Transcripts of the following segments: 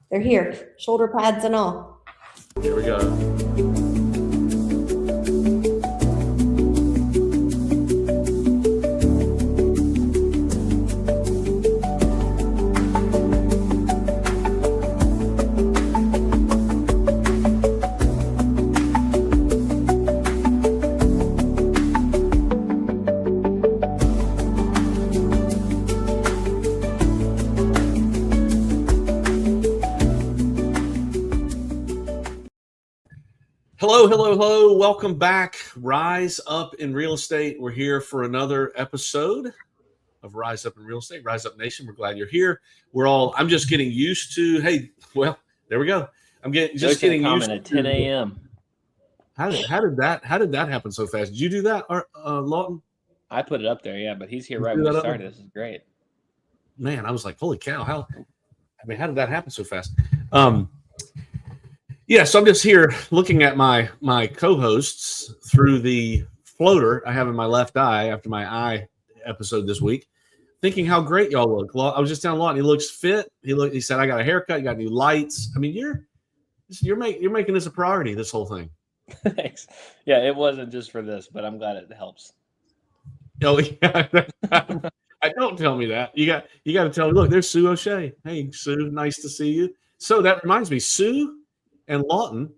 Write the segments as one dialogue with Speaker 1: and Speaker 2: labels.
Speaker 1: They're here, shoulder pads and all.
Speaker 2: Here we go. Hello. Welcome back. Rise Up in Real Estate. We're here for another episode of Rise Up in Real Estate, Rise Up Nation. We're glad you're here. I'm just getting used to, there we go. I'm getting used to
Speaker 3: at 10 a.m.
Speaker 2: How did that happen so fast? Did you do that, Lawton?
Speaker 3: I put it up there, yeah, but he's here right when we started. This is great.
Speaker 2: Man, I was like, holy cow, how did that happen so fast? Yeah, so I'm just here looking at my co-hosts through the floater I have in my left eye after my eye episode this week, thinking how great y'all look. I was just telling Lawton, he looks fit. He said, I got a haircut, you got new lights. I mean, you're making this a priority, this whole thing.
Speaker 3: Thanks. Yeah, it wasn't just for this, but I'm glad it helps.
Speaker 2: Oh yeah. Don't tell me that. You got to tell me, look, there's Sue O'Shea. Hey, Sue, nice to see you. So that reminds me, Sue and Lawton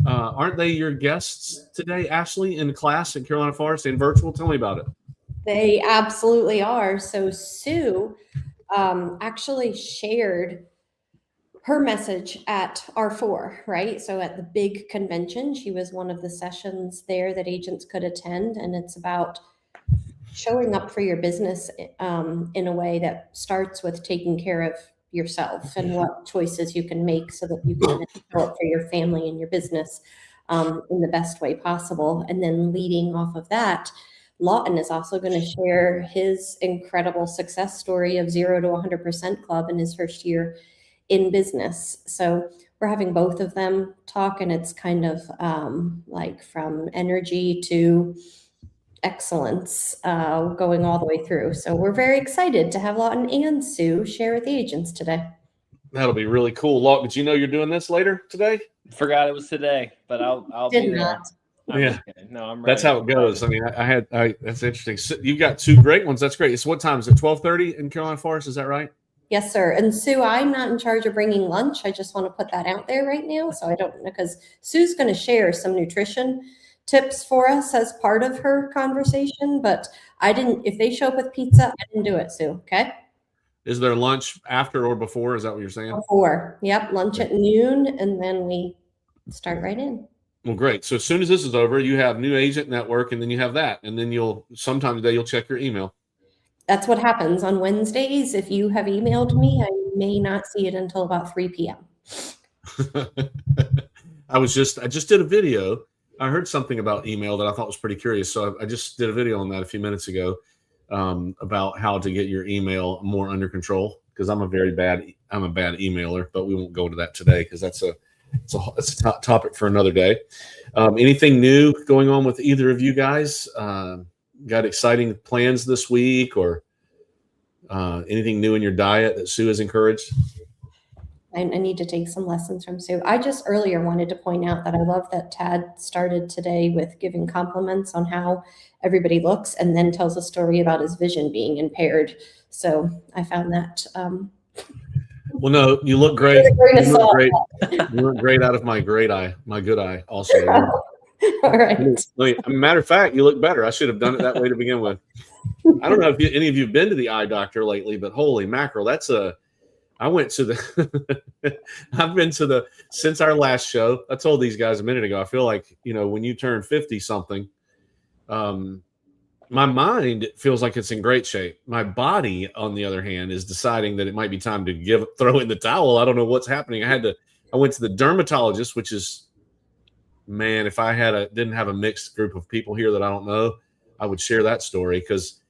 Speaker 2: aren't they your guests today, Ashley, in class at Carolina Forest and virtual? Tell me about it.
Speaker 1: They absolutely are. So Sue actually shared her message at R4, right? So at the big convention, she was one of the sessions there that agents could attend. And it's about showing up for your business in a way that starts with taking care of yourself and what choices you can make so that you can show up for your family and your business in the best way possible. And then leading off of that, Lawton is also going to share his incredible success story of 0 to 100% club in his first year in business. So we're having both of them talk, and it's kind of like from energy to excellence going all the way through. So we're very excited to have Lawton and Sue share with the agents today.
Speaker 2: That'll be really cool. Lawton, did you know you're doing this later today?
Speaker 3: Forgot it was today, but I'll be there.
Speaker 2: Yeah,
Speaker 3: no, I'm ready.
Speaker 2: That's how it goes. I mean, that's interesting. So you've got two great ones. That's great. So what time is it? 12:30 in Carolina Forest. Is that right?
Speaker 1: Yes, sir. And Sue, I'm not in charge of bringing lunch. I just want to put that out there right now. So I don't know, because Sue's going to share some nutrition tips for us as part of her conversation, but if they show up with pizza, I didn't do it, Sue. Okay.
Speaker 2: Is there lunch after or before? Is that what you're saying?
Speaker 1: Before. Yep. Lunch at noon. And then we start right in.
Speaker 2: Well, great. So as soon as this is over, you have New Agent Network, and then you have that. And then sometime today, you'll check your email.
Speaker 1: That's what happens on Wednesdays. If you have emailed me, I may not see it until about 3 p.m.
Speaker 2: I just did a video. I heard something about email that I thought was pretty curious. So I just did a video on that a few minutes ago about how to get your email more under control, because I'm a bad emailer, but we won't go into that today because that's a topic for another day. Anything new going on with either of you guys? Got exciting plans this week, or anything new in your diet that Sue has encouraged?
Speaker 1: I need to take some lessons from Sue. I just earlier wanted to point out that I love that Tad started today with giving compliments on how everybody looks, and then tells a story about his vision being impaired. So I found that.
Speaker 2: Well, no, you look great. You look great out of my great eye, my good eye also.
Speaker 1: All right.
Speaker 2: Matter of fact, you look better. I should have done it that way to begin with. I don't know if any of you have been to the eye doctor lately, but holy mackerel, I've been to since our last show. I told these guys a minute ago, I feel like, when you turn 50 something, my mind feels like it's in great shape. My body, on the other hand, is deciding that it might be time to throw in the towel. I don't know what's happening. I went to the dermatologist, which is, man, if I didn't have a mixed group of people here that I don't know, I would share that story, because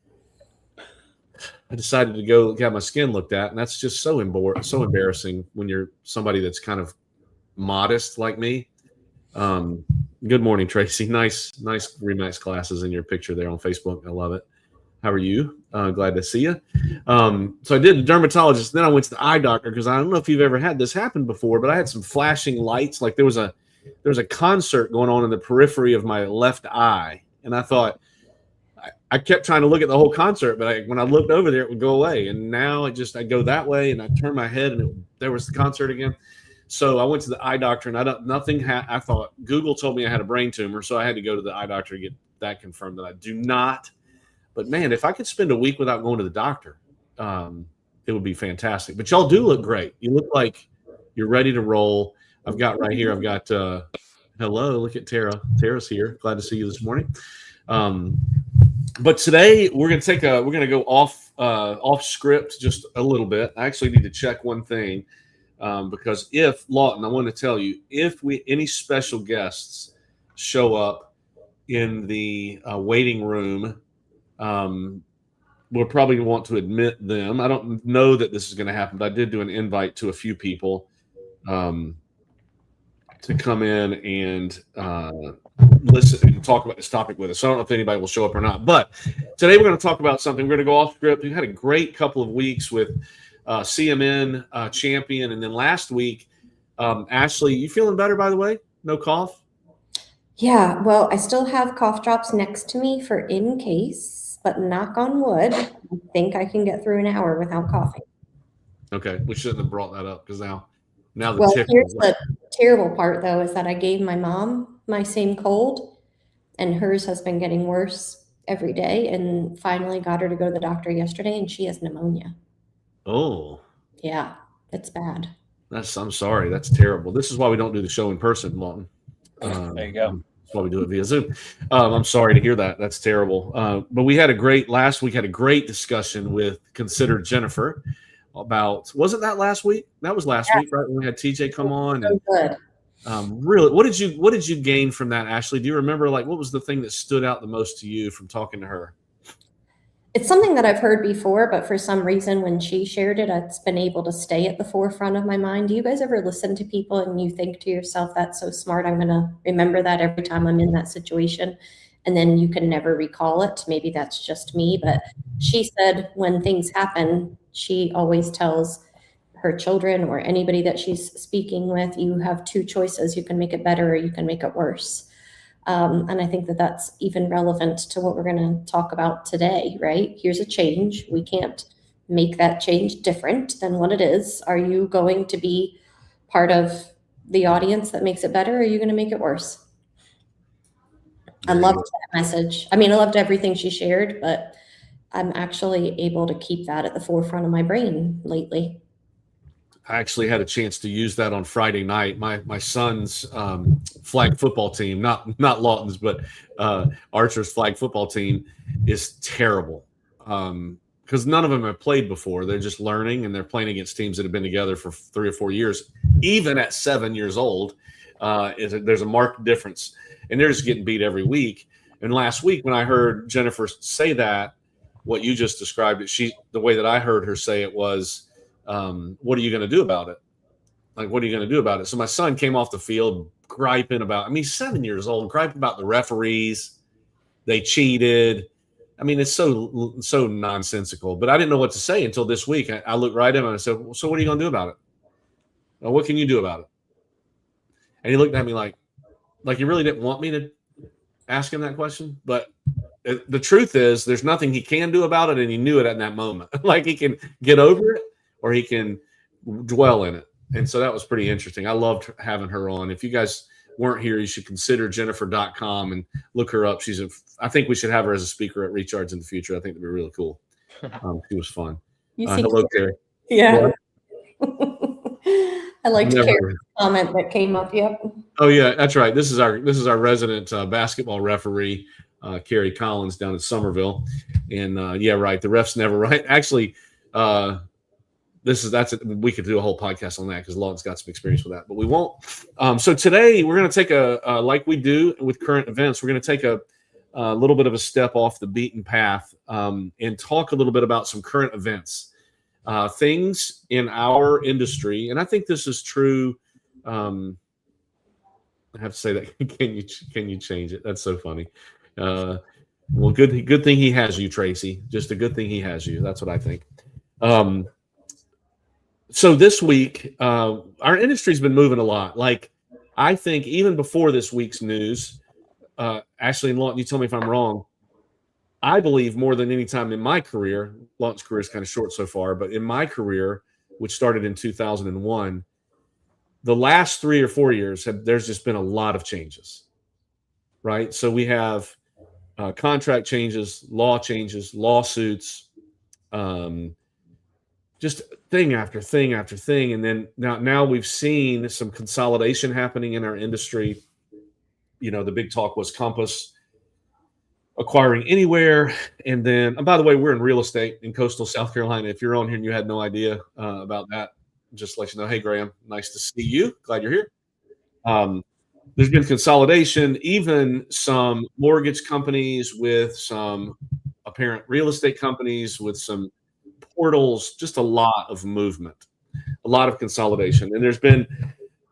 Speaker 2: I decided to go get my skin looked at, and that's just so embarrassing when you're somebody that's kind of modest like me. Good morning, Tracy. Nice REMAX classes in your picture there on Facebook. I love it. How are you? Glad to see you. So I did a dermatologist. Then I went to the eye doctor because I don't know if you've ever had this happen before, but I had some flashing lights. Like there was a concert going on in the periphery of my left eye, and I thought I kept trying to look at the whole concert, but when I looked over there, it would go away. And now I go that way, and I turn my head, and there was the concert again. So I went to the eye doctor, and I thought Google told me I had a brain tumor, so I had to go to the eye doctor to get that confirmed that I do not. But man, if I could spend a week without going to the doctor, it would be fantastic. But y'all do look great. You look like you're ready to roll. I've got hello, look at Tara. Tara's here. Glad to see you this morning. But today we're gonna go off script just a little bit. I actually need to check one thing. Because if Lawton, I want to tell you, if any special guests show up in the waiting room, we'll probably want to admit them. I don't know that this is going to happen, but I did do an invite to a few people to come in and listen and talk about this topic with us. So I don't know if anybody will show up or not. But today we're going to talk about something. We're going to go off script. We had a great couple of weeks with CMN champion, and then last week, Ashley, you feeling better, by the way? No cough?
Speaker 1: Yeah, well, I still have cough drops next to me for in case, but knock on wood, I think I can get through an hour without coughing.
Speaker 2: Okay, we shouldn't have brought that up because now the
Speaker 1: well, here's the terrible part, though, is that I gave my mom my same cold, and hers has been getting worse every day, and finally got her to go to the doctor yesterday, and she has pneumonia.
Speaker 2: Oh.
Speaker 1: Yeah, it's bad.
Speaker 2: I'm sorry. That's terrible. This is why we don't do the show in person, Lawton.
Speaker 3: There you go.
Speaker 2: That's why we do it via Zoom. I'm sorry to hear that. That's terrible. But we had last week had a great discussion with Consider Jennifer about, wasn't that last week? That was last week, right? When we had TJ come on.
Speaker 1: So good.
Speaker 2: Really, what did you gain from that, Ashley? Do you remember, like, what was the thing that stood out the most to you from talking to her?
Speaker 1: It's something that I've heard before, but for some reason, when she shared it, it's been able to stay at the forefront of my mind. Do you guys ever listen to people and you think to yourself, that's so smart, I'm going to remember that every time I'm in that situation, and then you can never recall it? Maybe that's just me, but she said when things happen, she always tells her children or anybody that she's speaking with, you have two choices. You can make it better or you can make it worse. And I think that that's even relevant to what we're going to talk about today, right? Here's a change. We can't make that change different than what it is. Are you going to be part of the audience that makes it better, or are you going to make it worse? I loved that message. I mean, I loved everything she shared, but I'm actually able to keep that at the forefront of my brain lately.
Speaker 2: I actually had a chance to use that on Friday night. My son's flag football team, not Lawton's, but Archer's flag football team is terrible because none of them have played before. They're just learning, and they're playing against teams that have been together for 3 or 4 years. Even at 7 years old, there's a marked difference, and they're just getting beat every week. And last week, when I heard Jennifer say that, what you just described, the way that I heard her say it was, what are you going to do about it? Like, what are you going to do about it? So my son came off the field griping about, he's 7 years old, griping about the referees. They cheated. It's so nonsensical. But I didn't know what to say until this week. I looked right at him and I said, so what are you going to do about it? Well, what can you do about it? And he looked at me like he really didn't want me to ask him that question. But the truth is, there's nothing he can do about it, and he knew it in that moment. Like, he can get over it, or he can dwell in it. And so that was pretty interesting. I loved having her on. If you guys weren't here, you should consider Jennifer.com and look her up. I think we should have her as a speaker at Recharge in the future. I think that'd be really cool. She was fun. Hello, Carrie.
Speaker 1: Yeah. I liked Carrie's comment that came up. Yep.
Speaker 2: Oh yeah, that's right. This is our resident basketball referee, Carrie Collins, down in Somerville. And yeah, right. The refs never right. Actually, we could do a whole podcast on that because Lawton's got some experience with that, but we won't. So today we're going to take like we do with current events, we're going to take a little bit of a step off the beaten path and talk a little bit about some current events, things in our industry. And I think this is true. I have to say that. Can you change it? That's so funny. Well, good thing he has you, Tracy. Just a good thing he has you. That's what I think. So this week, our industry's been moving a lot. Like, I think even before this week's news, Ashley and Lawton, you tell me if I'm wrong. I believe more than any time in my career, Lawton's career is kind of short so far, but in my career, which started in 2001, the last 3 or 4 years, there's just been a lot of changes, right? So we have contract changes, law changes, lawsuits, just thing after thing after thing. And then now we've seen some consolidation happening in our industry. You know, the big talk was Compass acquiring Anywhere. And then, and by the way, we're in real estate in coastal South Carolina. If you're on here and you had no idea about that, just let you know, hey, Graham, nice to see you. Glad you're here. There's been consolidation, even some mortgage companies with some apparent real estate companies with some portals, just a lot of movement, a lot of consolidation. And there's been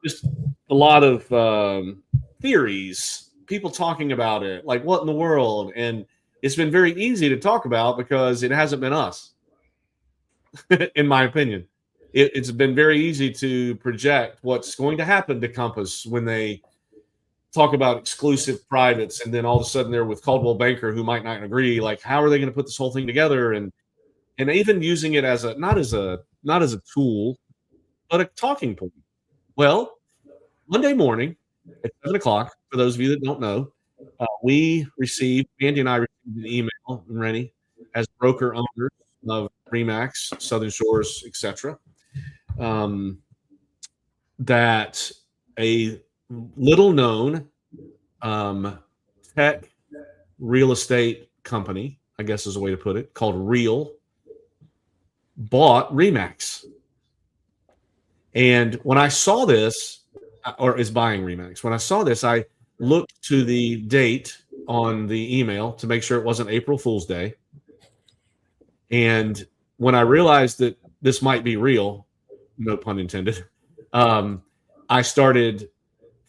Speaker 2: just a lot of theories, people talking about it, like what in the world? And it's been very easy to talk about because it hasn't been us, in my opinion. It's been very easy to project what's going to happen to Compass when they talk about exclusive privates, and then all of a sudden they're with Coldwell Banker, who might not agree. Like, how are they going to put this whole thing together? And even using it as not as a tool, but a talking point. Well, Monday morning at 7 o'clock, for those of you that don't know, Andy and I received an email, and Rennie, as broker owners of REMAX, Southern Shores, etc., that a little known tech real estate company, I guess is a way to put it, called Real, bought REMAX. And when I saw this, or is buying REMAX, when I saw this, I looked to the date on the email to make sure it wasn't April Fool's Day. And when I realized that this might be real, no pun intended, I started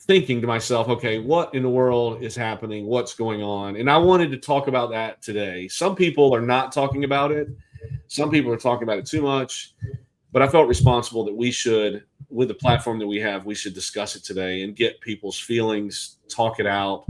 Speaker 2: thinking to myself, okay, what in the world is happening? What's going on? And I wanted to talk about that today. Some people are not talking about it. Some people are talking about it too much. But I felt responsible that we should, with the platform that we have, we should discuss it today and get people's feelings, talk it out,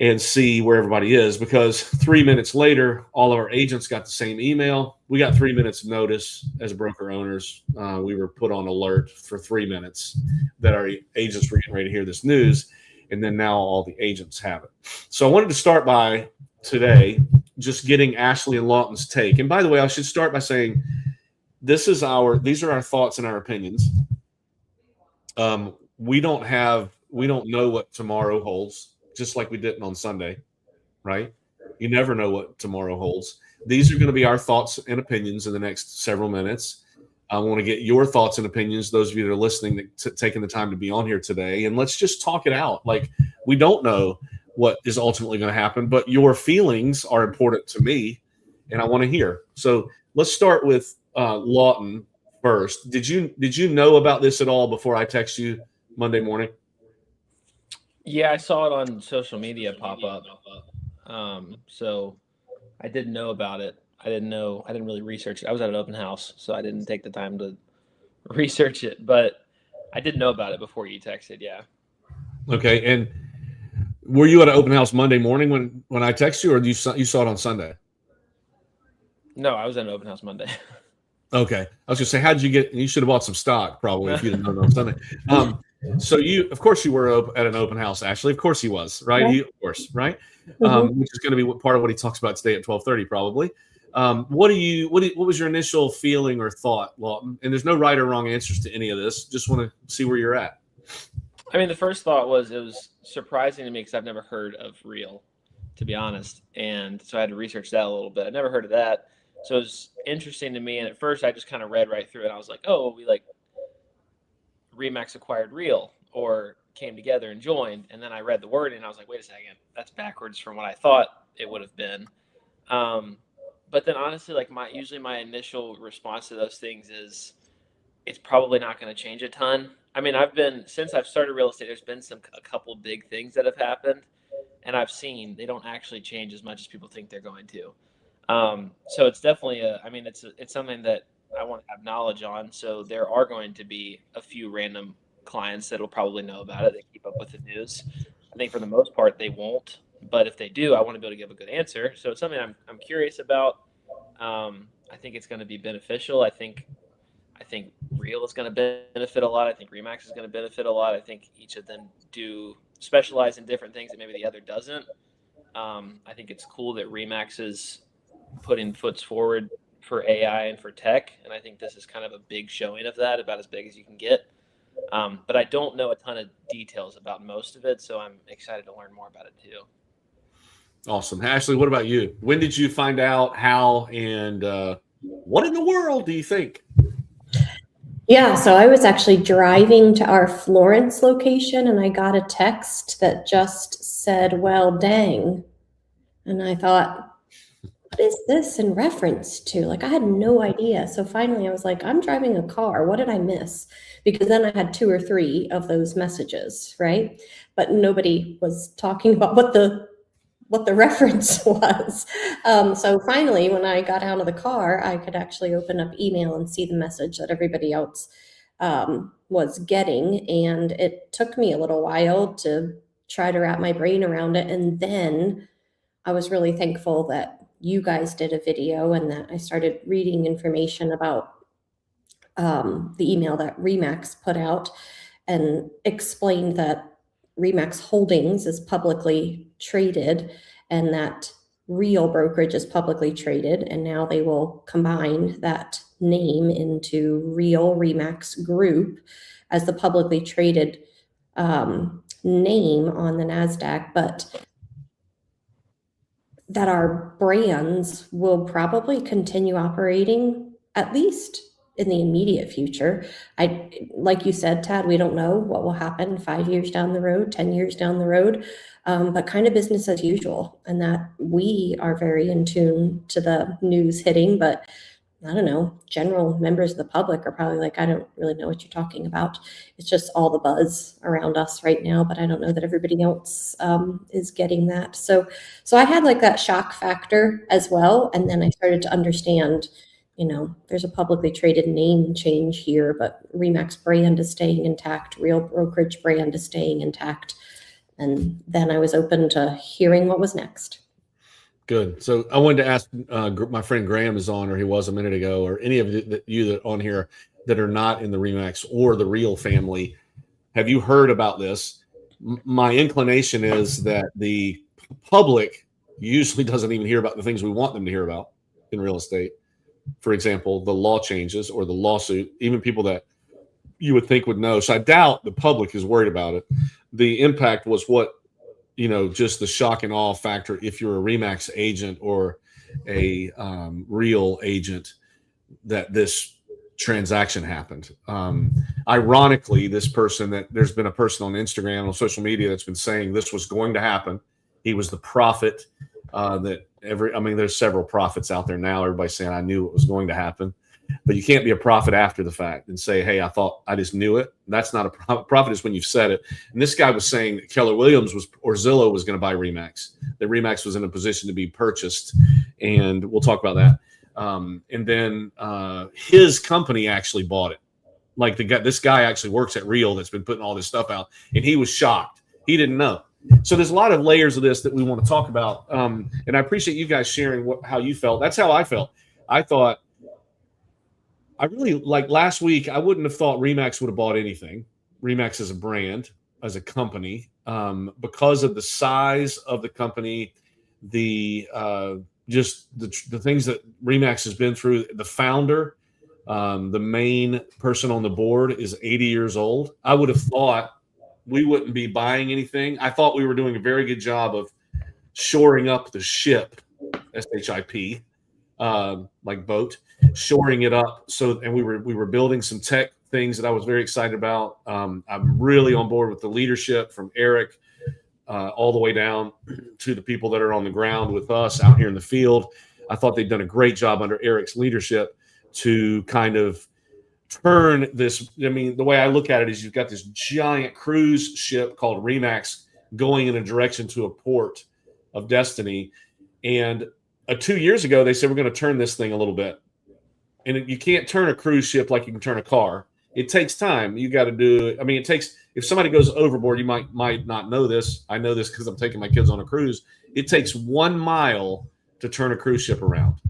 Speaker 2: and see where everybody is. Because 3 minutes later, all of our agents got the same email. We got 3 minutes of notice as broker owners. We were put on alert for 3 minutes that our agents were getting ready to hear this news. And then now all the agents have it. So I wanted to start by today just getting Ashley and Lawton's take. And by the way, I should start by saying, these are our thoughts and our opinions. We don't know what tomorrow holds, just like we didn't on Sunday, right? You never know what tomorrow holds. These are going to be our thoughts and opinions in the next several minutes. I want to get your thoughts and opinions, those of you that are listening, taking the time to be on here today, and let's just talk it out. Like, we don't know what is ultimately going to happen, but your feelings are important to me, and I want to hear. So let's start with Lawton first. Did you know about this at all before I text you Monday morning?
Speaker 3: Yeah, I saw it on social media pop up. So I didn't know about it. I didn't really research it. I was at an open house, so I didn't take the time to research it, but I did know about it before you texted. Yeah.
Speaker 2: Okay. And were you at an open house Monday morning when I texted you, or you saw it on Sunday?
Speaker 3: No, I was at an open house Monday.
Speaker 2: Okay. I was gonna say, how did you get? You should have bought some stock probably if you didn't know it on Sunday. So of course, you were at an open house. Ashley, of course he was, right?
Speaker 1: Yeah.
Speaker 2: Of course, right?
Speaker 1: Mm-hmm.
Speaker 2: Which is going to be part of what he talks about today at 12:30, probably. What was your initial feeling or thought, Lawton? And there's no right or wrong answers to any of this. Just want to see where you're at.
Speaker 3: I mean, the first thought was, it was surprising to me because I've never heard of Real, to be honest, and so I had to research that a little bit. I never heard of that, so it was interesting to me. And at first, I just kind of read right through it. And I was like, oh, REMAX acquired Real, or came together and joined. And then I read the word and I was like, wait a second, that's backwards from what I thought it would have been. But then honestly, like usually my initial response to those things is, it's probably not going to change a ton. I mean, since I've started real estate, there's been a couple big things that have happened. and I've seen they don't actually change as much as people think they're going to. So it's definitely it's something that I want to have knowledge on. So there are going to be a few random clients that will probably know about it. They keep up with the news. I think for the most part they won't, but if they do, I want to be able to give a good answer. So it's something I'm curious about. I think it's going to be beneficial. I think Real is going to benefit a lot. I think Remax is going to benefit a lot. I think each of them do specialize in different things that maybe the other doesn't. I think it's cool that Remax is putting foots forward for AI and for tech, and I think this is kind of a big showing of that, about as big as you can get. But I don't know a ton of details about most of it, so I'm excited to learn more about it too.
Speaker 2: Awesome. Ashley, what about you? When did you find out, how, and what in the world do you think?
Speaker 1: Yeah, so I was actually driving to our Florence location and I got a text that just said, well, dang. And I thought, what is this in reference to? Like, I had no idea. So finally, I was like, I'm driving a car. What did I miss? Because then I had 2 or 3 of those messages, right? But nobody was talking about what the reference was. So finally, when I got out of the car, I could actually open up email and see the message that everybody else was getting. And it took me a little while to try to wrap my brain around it. And then I was really thankful that you guys did a video and that I started reading information about the email that REMAX put out and explained that REMAX Holdings is publicly traded and that Real Brokerage is publicly traded. And now they will combine that name into Real REMAX Group as the publicly traded name on the NASDAQ, but that our brands will probably continue operating at least in the immediate future. Like you said, Tad, we don't know what will happen 5 years down the road, 10 years down the road, but kind of business as usual. And that we are very in tune to the news hitting, but I don't know, general members of the public are probably like, I don't really know what you're talking about. It's just all the buzz around us right now, but I don't know that everybody else is getting that. So I had like that shock factor as well. And then I started to understand, there's a publicly traded name change here, but REMAX brand is staying intact. Real Brokerage brand is staying intact. And then I was open to hearing what was next.
Speaker 2: Good. So I wanted to ask, my friend Graham is on, or he was a minute ago, or any of you that on here that are not in the REMAX or the Real family, have you heard about this? My inclination is that the public usually doesn't even hear about the things we want them to hear about in real estate. For example, the law changes or the lawsuit, even people that you would think would know. So I doubt the public is worried about it. The impact was what, just the shock and awe factor if you're a REMAX agent or a Real agent that this transaction happened. Ironically, there's been a person on Instagram, on social media, that's been saying this was going to happen. He was the prophet there's several prophets out there now. Everybody's saying, I knew it was going to happen. But you can't be a prophet after the fact and say, hey, I just knew it. That's not a prophet. Prophet is when you've said it. And this guy was saying that Keller Williams or Zillow was going to buy REMAX, that REMAX was in a position to be purchased. And we'll talk about that. And then his company actually bought it. Like this guy actually works at Real that's been putting all this stuff out. And he was shocked. He didn't know. So there's a lot of layers of this that we want to talk about. And I appreciate you guys sharing how you felt. That's how I felt. I thought, I really, like last week, I wouldn't have thought REMAX would have bought anything. REMAX as a brand, as a company, because of the size of the company, just the things that REMAX has been through. The founder, the main person on the board, is 80 years old. I would have thought we wouldn't be buying anything. I thought we were doing a very good job of shoring up the ship, SHIP, like boat, shoring it up. And we were building some tech things that I was very excited about. I'm really on board with the leadership from Eric all the way down to the people that are on the ground with us out here in the field. I thought they'd done a great job under Eric's leadership to kind of turn this. I mean, the way I look at it is you've got this giant cruise ship called REMAX going in a direction to a port of destiny. And 2 years ago, they said, we're going to turn this thing a little bit. And you can't turn a cruise ship like you can turn a car. It takes time. You got to do it. I mean, it takes, if somebody goes overboard, you might not know this. I know this because I'm taking my kids on a cruise. It takes 1 mile to turn a cruise ship around.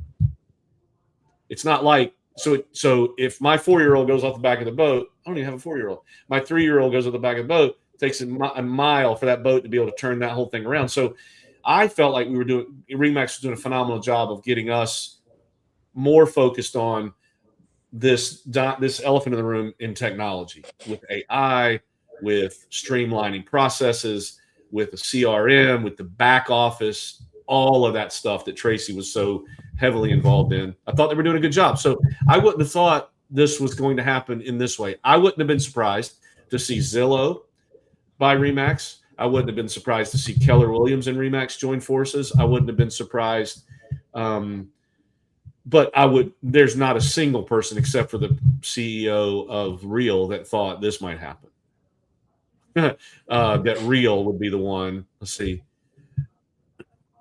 Speaker 2: It's not like, so if my 4-year-old goes off the back of the boat, I don't even have a 4-year-old. My 3-year-old goes off the back of the boat. It takes a mile for that boat to be able to turn that whole thing around. So I felt like REMAX was doing a phenomenal job of getting us more focused on this elephant in the room in technology, with AI, with streamlining processes, with the CRM, with the back office, all of that stuff that Tracy was so heavily involved in. I thought they were doing a good job. So I wouldn't have thought this was going to happen in this way. I wouldn't have been surprised to see Zillow buy REMAX. I wouldn't have been surprised to see Keller Williams and REMAX join forces. I wouldn't have been surprised. But there's not a single person except for the CEO of Real that thought this might happen. That Real would be the one. Let's see.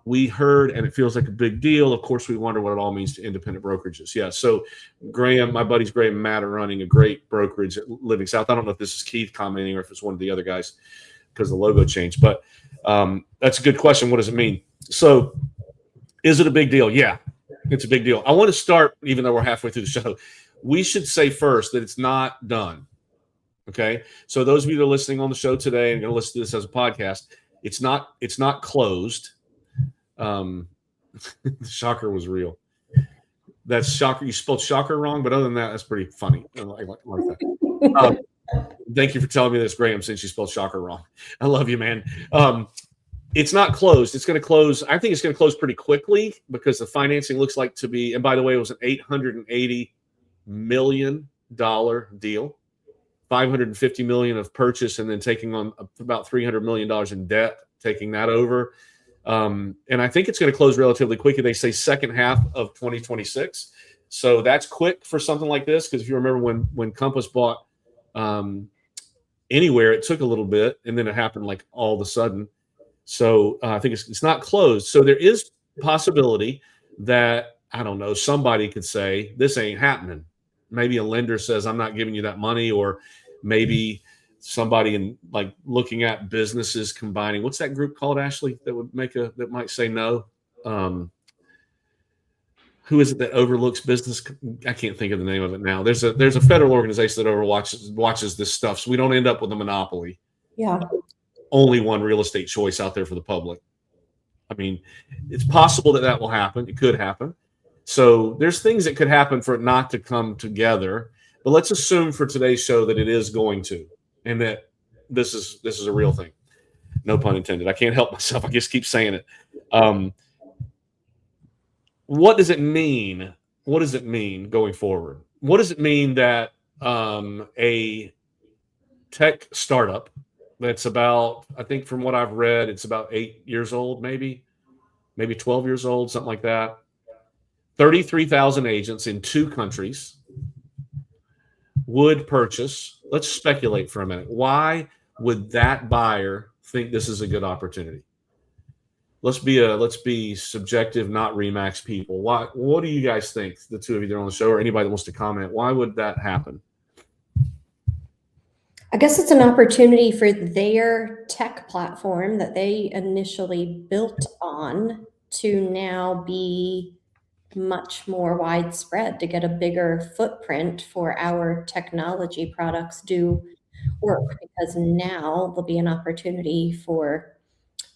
Speaker 2: We heard, and it feels like a big deal. Of course, we wonder what it all means to independent brokerages. Yeah. So Graham, my buddies Graham and Matt are running a great brokerage at Living South. I don't know if this is Keith commenting or if it's one of the other guys because the logo changed. But that's a good question. What does it mean? So is it a big deal? Yeah, it's a big deal. I want to start, even though we're halfway through the show, we should say first that it's not done. Okay. So those of you that are listening on the show today and going to listen to this as a podcast, it's not closed. The shocker was real. That's shocker. You spelled shocker wrong, but other than that, that's pretty funny. I like that. Thank you for telling me this, Graham, since you spelled shocker wrong. I love you, man. It's not closed. It's going to close. I think it's going to close pretty quickly because the financing looks like to be, and by the way, it was an $880 million deal, $550 million of purchase, and then taking on about $300 million in debt, taking that over. And I think it's going to close relatively quickly. They say second half of 2026. So that's quick for something like this. Because if you remember when Compass bought Anywhere, it took a little bit, and then it happened like all of a sudden. So I think it's not closed. So there is possibility that, I don't know, somebody could say, this ain't happening. Maybe a lender says, I'm not giving you that money, or maybe somebody in like looking at businesses combining. What's that group called, Ashley, that might say no? Who is it that overlooks business? I can't think of the name of it now. There's a federal organization that watches this stuff, so we don't end up with a monopoly.
Speaker 1: Yeah.
Speaker 2: Only one real estate choice out there for the public. I mean, it's possible that will happen. It could happen. So there's things that could happen for it not to come together. But let's assume for today's show that it is going to, and that this is a real thing. No pun intended. I can't help myself. I just keep saying it. What does it mean? What does it mean going forward? What does it mean that a tech startup that's about, I think from what I've read, it's about 8 years old, maybe 12 years old, something like that. 33,000 agents in 2 countries would purchase. Let's speculate for a minute. Why would that buyer think this is a good opportunity? Let's be subjective, not REMAX people. What do you guys think, the two of you that are on the show, or anybody that wants to comment? Why would that happen?
Speaker 1: I guess it's an opportunity for their tech platform that they initially built on to now be much more widespread, to get a bigger footprint for our technology products do work, because now there'll be an opportunity for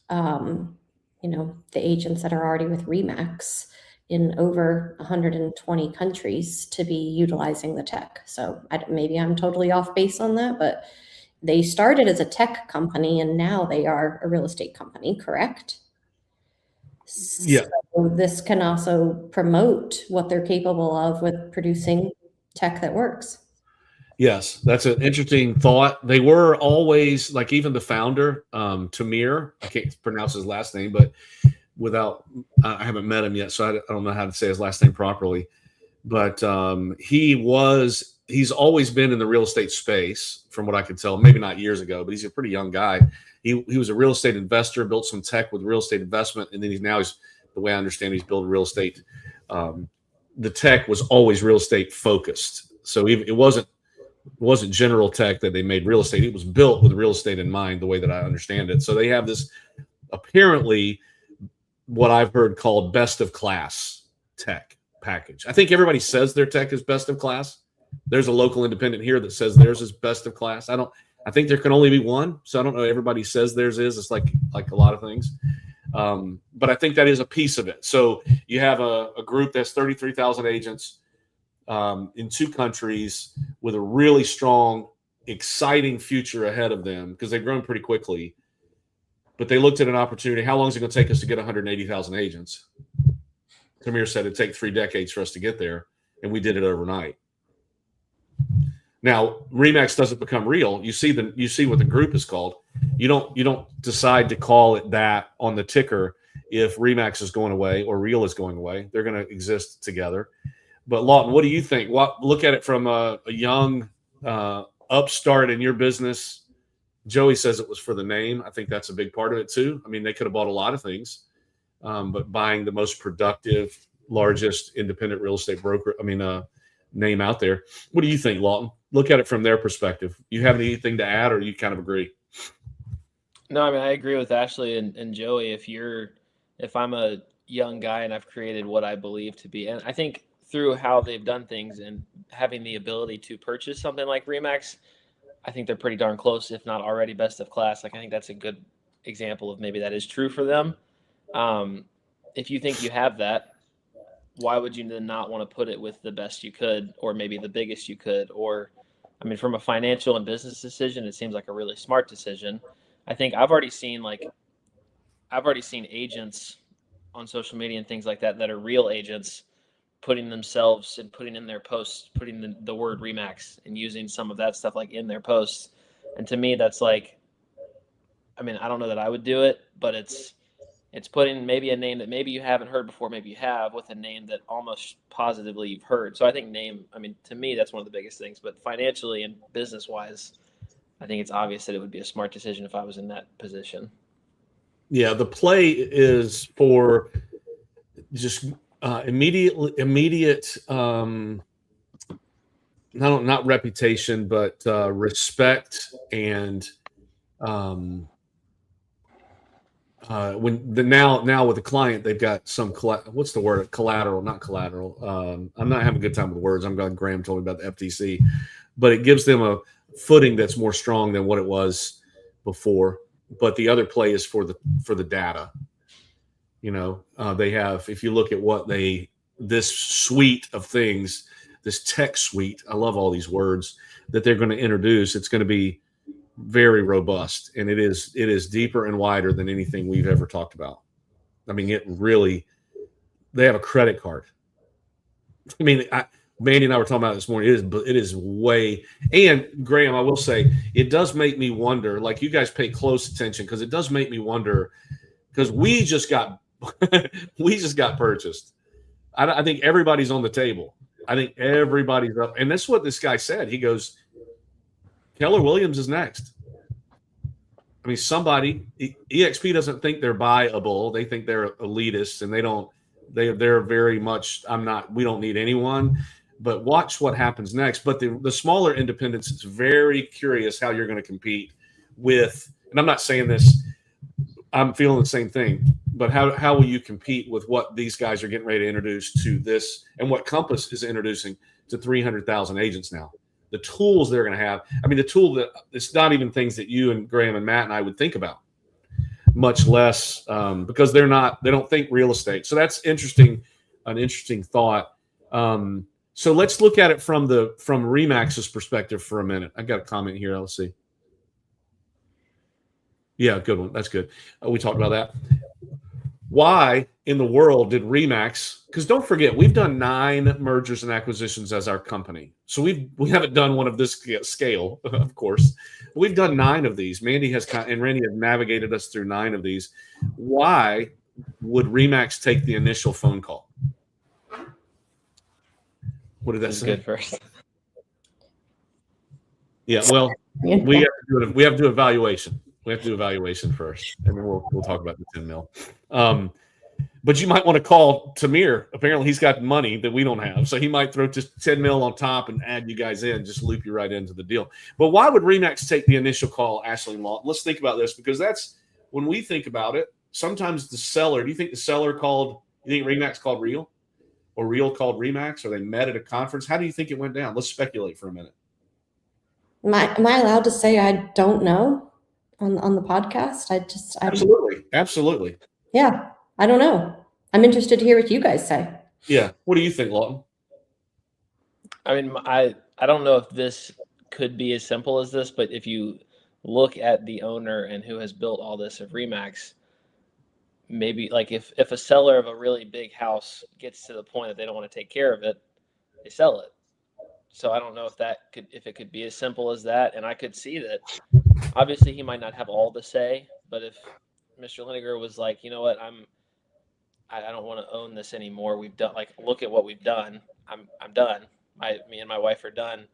Speaker 1: the agents that are already with REMAX in over 120 countries to be utilizing the tech. So maybe I'm totally off base on that, but they started as a tech company and now they are a real estate company, correct?
Speaker 2: Yeah.
Speaker 1: So this can also promote what they're capable of with producing tech that works.
Speaker 2: Yes, that's an interesting thought. They were always, like, even the founder, Tamir, I can't pronounce his last name, but I haven't met him yet, so I don't know how to say his last name properly. but he's always been in the real estate space, from what I could tell. Maybe not years ago, but he's a pretty young guy. He was a real estate investor, built some tech with real estate investment, and then he's the way I understand, he's building real estate. The tech was always real estate focused, so it wasn't general tech that they made real estate. It was built with real estate in mind, the way that I understand it. So they have this, apparently, what I've heard called best of class tech package. I think everybody says their tech is best of class. There's a local independent here that says theirs is best of class. I think there can only be one, so I don't know. Everybody says theirs is. It's like a lot of things, but I think that is a piece of it. So you have a group that's 33,000 agents in 2 countries with a really strong, exciting future ahead of them because they've grown pretty quickly. But they looked at an opportunity. How long is it going to take us to get 180,000 agents? Tamir said it'd take 3 decades for us to get there, and we did it overnight. Now, REMAX doesn't become real. You see what the group is called. You don't decide to call it that on the ticker if REMAX is going away or Real is going away. They're going to exist together. But Lawton, what do you think? Look at it from a young upstart in your business. Joey says it was for the name. I think that's a big part of it too. I mean, they could have bought a lot of things, but buying the most productive, largest independent real estate broker, name out there. What do you think, Lawton? Look at it from their perspective. You have anything to add, or you kind of agree?
Speaker 3: No, I agree with Ashley and Joey. If I'm a young guy and I've created what I believe to be, and I think through how they've done things and having the ability to purchase something like REMAX, I think they're pretty darn close, if not already best of class. Like, I think that's a good example of maybe that is true for them. If you think you have that, why would you then not want to put it with the best you could, or maybe the biggest you could? Or, from a financial and business decision, it seems like a really smart decision. I think I've already seen agents on social media and things like that are real agents putting themselves and putting in their posts, putting the word REMAX and using some of that stuff like in their posts. And to me, that's like, I don't know that I would do it, but it's putting maybe a name that maybe you haven't heard before, maybe you have, with a name that almost positively you've heard. So I think name, to me, that's one of the biggest things. But financially and business-wise, I think it's obvious that it would be a smart decision if I was in that position. Yeah,
Speaker 2: the play is for just immediate not reputation, but respect and now with the client, they've got some what's the word? Collateral, not collateral. I'm not having a good time with words. I'm glad Graham told me about the FTC, but it gives them a footing that's more strong than what it was before. But the other play is for the data. They have, if you look at this suite of things, this tech suite, I love all these words that they're going to introduce. It's going to be very robust, and it is deeper and wider than anything we've ever talked about. They have a credit card. Mandy and I were talking about it this morning. It is way, and Graham, I will say, it does make me wonder, like, you guys pay close attention, because it does make me wonder, because we just got purchased. I think everybody's on the table. I think everybody's up, and that's what this guy said. He goes, Keller Williams is next. Somebody, EXP doesn't think they're buyable. They think they're elitists, and they're very much, we don't need anyone, but watch what happens next. But the smaller independents, it's very curious how you're going to compete with, and I'm not saying this, I'm feeling the same thing, but how will you compete with what these guys are getting ready to introduce to this, and what Compass is introducing to 300,000 agents now? The tools they're going to have. The tool that it's not even things that you and Graham and Matt and I would think about, much less because they don't think real estate. So that's interesting, an interesting thought. So let's look at it from REMAX's perspective for a minute. I got a comment here. Let's see. Yeah, good one. That's good. We talked about that. Why in the world did REMAX? Because don't forget, we've done 9 mergers and acquisitions as our company. So we haven't done one of this scale, of course. We've done 9 of these. Mandy and Randy have navigated us through 9 of these. Why would REMAX take the initial phone call? What did that
Speaker 3: This is
Speaker 2: say?
Speaker 3: good first.
Speaker 2: Yeah, well,
Speaker 1: Yeah.
Speaker 2: we have to do evaluation. We have to do evaluation first, and then we'll talk about the 10 mil. But you might want to call Tamir. Apparently, he's got money that we don't have, so he might throw just 10 mil on top and add you guys in, just loop you right into the deal. But why would REMAX take the initial call, Ashley and Lawton? Let's think about this, because that's when we think about it. Sometimes the seller. Do you think the seller called? You think REMAX called Real, or Real called REMAX, or they met at a conference? How do you think it went down? Let's speculate for a minute.
Speaker 1: Am I allowed to say I don't know on the podcast?
Speaker 2: Absolutely.
Speaker 1: Yeah, I don't know. I'm interested to hear what you guys say.
Speaker 2: Yeah. What do you think, Lawton?
Speaker 3: I mean, I don't know if this could be as simple as this, but if you look at the owner and who has built all this of REMAX, maybe like if a seller of a really big house gets to the point that they don't want to take care of it, they sell it. So I don't know if it could be as simple as that. And I could see that obviously he might not have all the say, but if Mr. Linegar was like, you know what, I don't want to own this anymore. We've done, like, look at what we've done. I'm done. Me and my wife are done.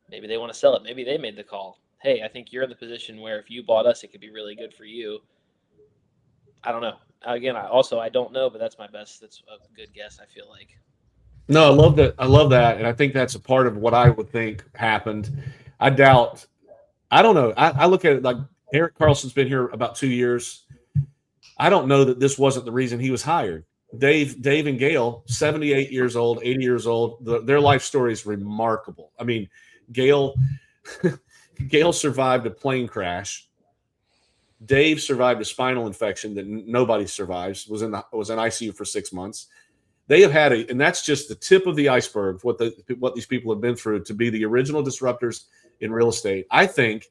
Speaker 3: Maybe they want to sell it. Maybe they made the call. Hey, I think you're in the position where if you bought us, it could be really good for you. I don't know. Again, I don't know, but that's a good guess, I feel like.
Speaker 2: No, I love that. And I think that's a part of what I would think happened. I don't know. I look at it like Eric Carlson's been here about 2 years. I don't know that this wasn't the reason he was hired. Dave and Gail, 78 years old, 80 years old, their life story is remarkable. I mean, Gail survived a plane crash. Dave survived a spinal infection that nobody survives, was in ICU for 6 months. They have had and that's just the tip of the iceberg, what these people have been through to be the original disruptors in real estate. I think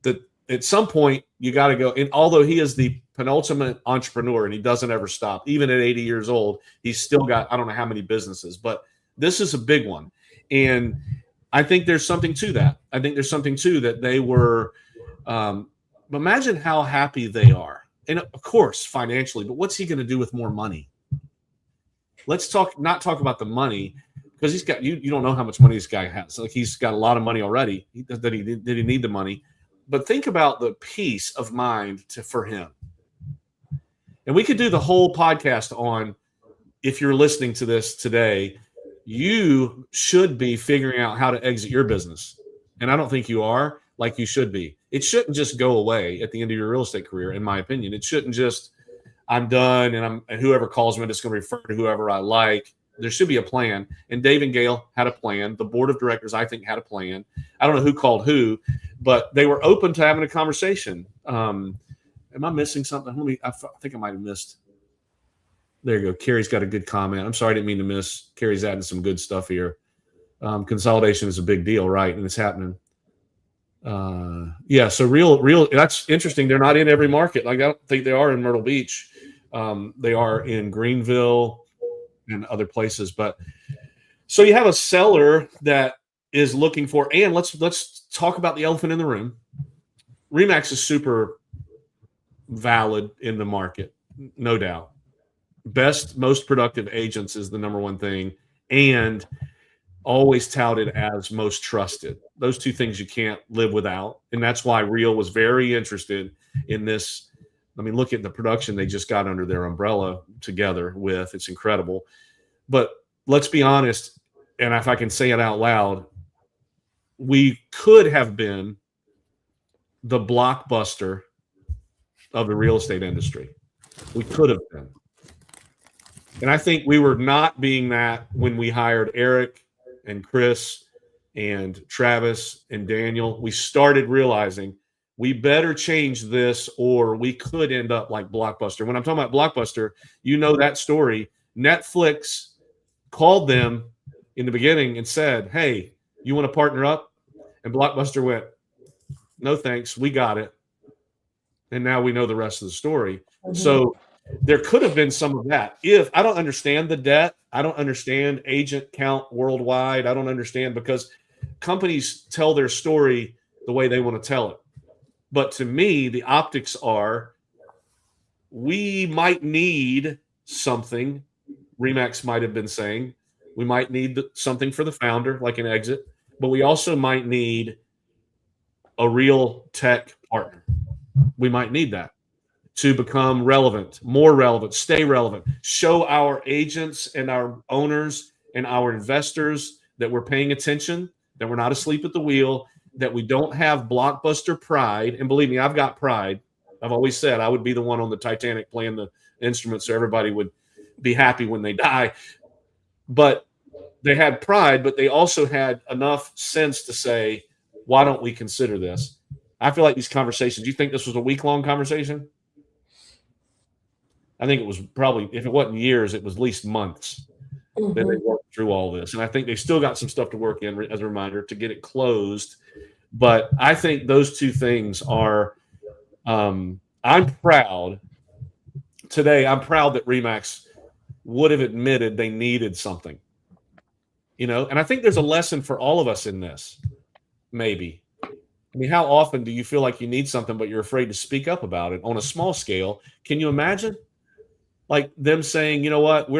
Speaker 2: that at some point you got to go. And although he is the penultimate entrepreneur and he doesn't ever stop, even at 80 years old, he's still got, I don't know how many businesses, but this is a big one. And I think there's something to that. I think there's something to that. They were, imagine how happy they are. And of course, financially, but what's he going to do with more money? Let's not talk about the money, because he's got, you don't know how much money this guy has. Like, he's got a lot of money already. Did he need the money? But think about the peace of mind for him. And we could do the whole podcast on, if you're listening to this today, you should be figuring out how to exit your business. And I don't think you are, like you should be. It shouldn't just go away at the end of your real estate career, in my opinion. It shouldn't just, I'm done, and whoever calls me, I'm just going to refer to whoever I like. There should be a plan. And Dave and Gail had a plan. The board of directors, I think, had a plan. I don't know who called who, but they were open to having a conversation. Am I missing something? I think I might have missed. There you go. Carrie's got a good comment. I'm sorry, I didn't mean to miss. Carrie's adding some good stuff here. Consolidation is a big deal, right? And it's happening. Yeah, so real. That's interesting. They're not in every market. Like, I don't think they are in Myrtle Beach. They are in Greenville and other places. But so you have a seller that is looking for, and let's talk about the elephant in the room. REMAX is super valid in the market, no doubt. Best, most productive agents is the number one thing, and always touted as most trusted. Those two things you can't live without. And that's why Real was very interested in this. I mean, look at the production they just got under their umbrella together with. It's incredible. But let's be honest, and if I can say it out loud, we could have been the Blockbuster of the real estate industry. We could have been. And I think we were not being that when we hired Eric and Chris and Travis and Daniel. We started realizing we better change this, or we could end up like Blockbuster. When I'm talking about Blockbuster, you know that story. Netflix called them in the beginning and said, hey, you want to partner up? And Blockbuster went, no thanks, we got it. And now we know the rest of the story. Mm-hmm. So there could have been some of that. If I don't understand the debt, I don't understand agent count worldwide. I don't understand, because companies tell their story the way they want to tell it. But to me, the optics are, we might need something. REMAX might have been saying, We might need something for the founder, like an exit, but we also might need a real tech partner. We might need that to become relevant, more relevant, stay relevant, show our agents and our owners and our investors that we're paying attention, that we're not asleep at the wheel, that we don't have blockbuster pride. And believe me, I've got pride. I've always said I would be the one on the Titanic playing the instrument so everybody would be happy when they die. But they had pride, but they also had enough sense to say, why don't we consider this? I feel like these conversations, do you think this was a week-long conversation? I think it was probably, if it wasn't years, it was at least months that they worked through all this. And I think they still got some stuff to work in, as a reminder, to get it closed. But I think those two things are, I'm proud today. I'm proud that REMAX would have admitted they needed something, and I think there's a lesson for all of us in this. Maybe, I mean, how often do you feel like you need something, but you're afraid to speak up about it on a small scale? Can you imagine like them saying, you know what,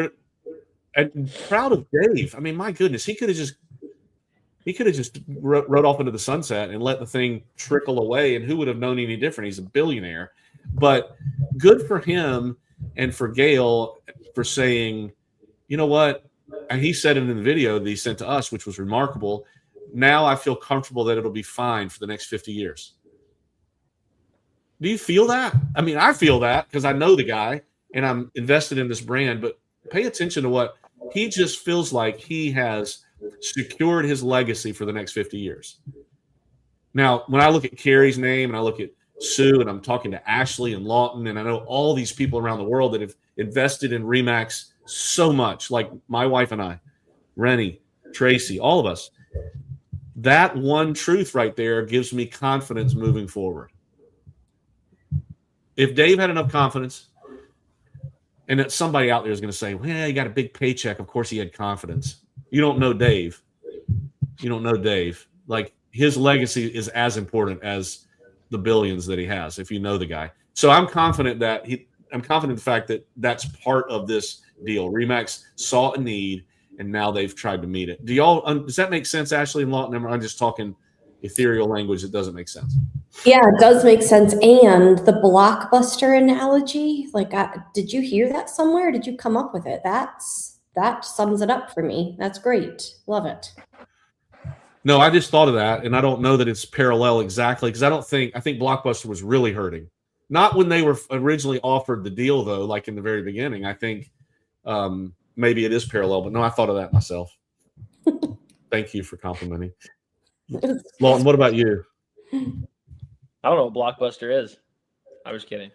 Speaker 2: and proud of Dave. I mean, my goodness, he could have just rode off into the sunset and let the thing trickle away. And who would have known any different? He's a billionaire, but good for him and for Gail for saying, you know what? And he said it in the video that he sent to us, which was remarkable. Now I feel comfortable that it'll be fine for the next 50 years. Do you feel that? I mean, I feel that because I know the guy and I'm invested in this brand, but pay attention to what he just feels like he has secured his legacy for the next 50 years. Now, when I look at Carrie's name and I look at Sue and I'm talking to Ashley and Lawton, and I know all these people around the world that have invested in REMAX so much, like my wife and I, Rennie, Tracy, all of us, that one truth right there gives me confidence moving forward. If Dave had enough confidence, and that somebody out there is going to say, well, he got a big paycheck. Of course he had confidence. You don't know Dave. You don't know Dave. Like, his legacy is as important as the billions that he has, if you know the guy. So I'm confident that I'm confident in the fact that that's part of this deal. REMAX saw a need, and now they've tried to meet it. Does that make sense, Ashley and Lawton? I'm just talking ethereal language that doesn't make sense.
Speaker 1: Yeah, it does make sense. And the blockbuster analogy, like, did you hear that somewhere? Did you come up with it? That sums it up for me. That's great. Love it.
Speaker 2: No, I just thought of that, and I don't know that it's parallel exactly, because I think Blockbuster was really hurting. Not when they were originally offered the deal, though, like in the very beginning. I think maybe it is parallel, but no, I thought of that myself. Thank you for complimenting. Lawton, what about you?
Speaker 3: I don't know what Blockbuster is. I was kidding.